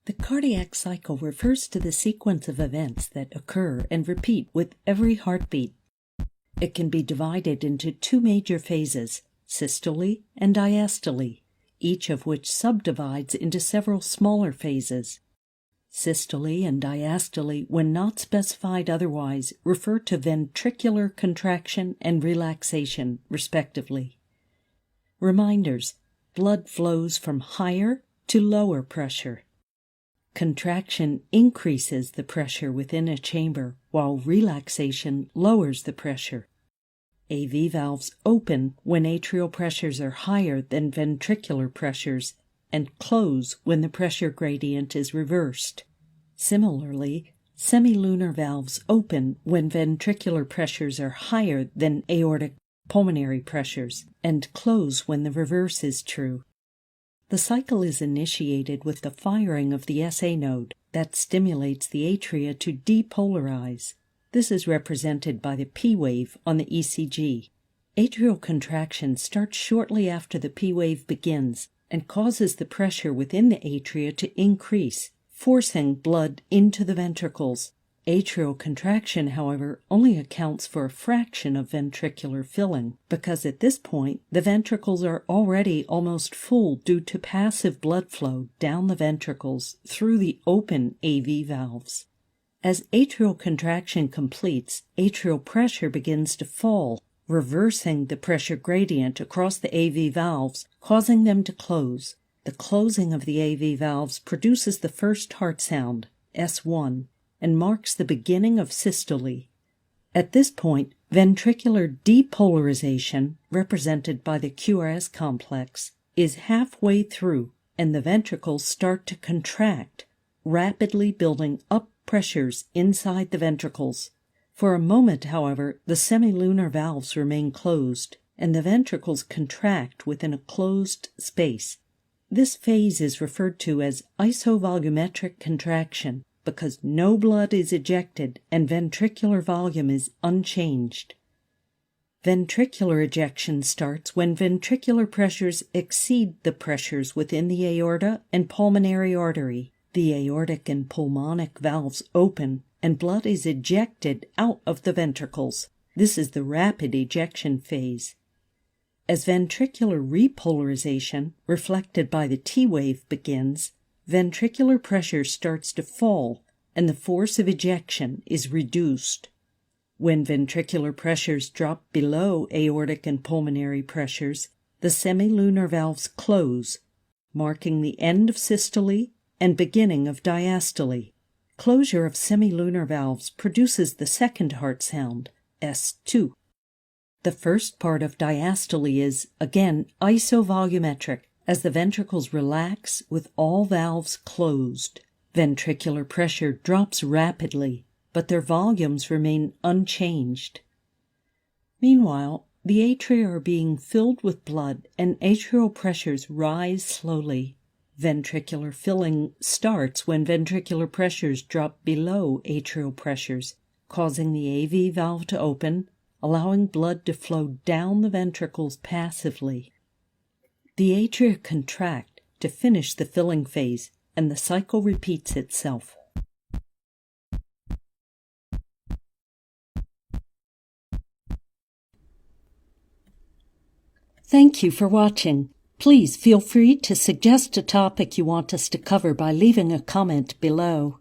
The cardiac cycle refers to the sequence of events that occur and repeat with every heartbeat. It can be divided into two major phases, systole and diastole, each of which subdivides into several smaller phases. Systole and diastole, when not specified otherwise, refer to ventricular contraction and relaxation, respectively. Reminders: blood flows from higher to lower pressure. Contraction increases the pressure within a chamber, while relaxation lowers the pressure. AV valves open when atrial pressures are higher than ventricular pressures and close when the pressure gradient is reversed. Similarly, semilunar valves open when ventricular pressures are higher than aortic pulmonary pressures and close when the reverse is true. The cycle is initiated with the firing of the SA node that stimulates the atria to depolarize. This is represented by the P wave on the ECG. Atrial contraction starts shortly after the P wave begins and causes the pressure within the atria to increase, forcing blood into the ventricles. Atrial contraction, however, only accounts for a fraction of ventricular filling, because at this point the ventricles are already almost full due to passive blood flow down the ventricles through the open AV valves. As atrial contraction completes, atrial pressure begins to fall, reversing the pressure gradient across the AV valves, causing them to close. The closing of the AV valves produces the first heart sound, S1, and marks the beginning of systole. At this point, ventricular depolarization, represented by the QRS complex, is halfway through, and the ventricles start to contract, rapidly building up pressures inside the ventricles. For a moment, however, the semilunar valves remain closed, and the ventricles contract within a closed space. This phase is referred to as isovolumetric contraction, because no blood is ejected and ventricular volume is unchanged. Ventricular ejection starts when ventricular pressures exceed the pressures within the aorta and pulmonary artery. The aortic and pulmonic valves open, and blood is ejected out of the ventricles. This is the rapid ejection phase. As ventricular repolarization, reflected by the T wave, begins, ventricular pressure starts to fall, and the force of ejection is reduced. When ventricular pressures drop below aortic and pulmonary pressures, the semilunar valves close, marking the end of systole and beginning of diastole. Closure of semilunar valves produces the second heart sound, S2. The first part of diastole is, again, isovolumetric, as the ventricles relax with all valves closed. Ventricular pressure drops rapidly, but their volumes remain unchanged. Meanwhile, the atria are being filled with blood and atrial pressures rise slowly. Ventricular filling starts when ventricular pressures drop below atrial pressures, causing the AV valve to open, allowing blood to flow down the ventricles passively. The atria contract to finish the filling phase, and the cycle repeats itself. Thank you for watching. Please feel free to suggest a topic you want us to cover by leaving a comment below.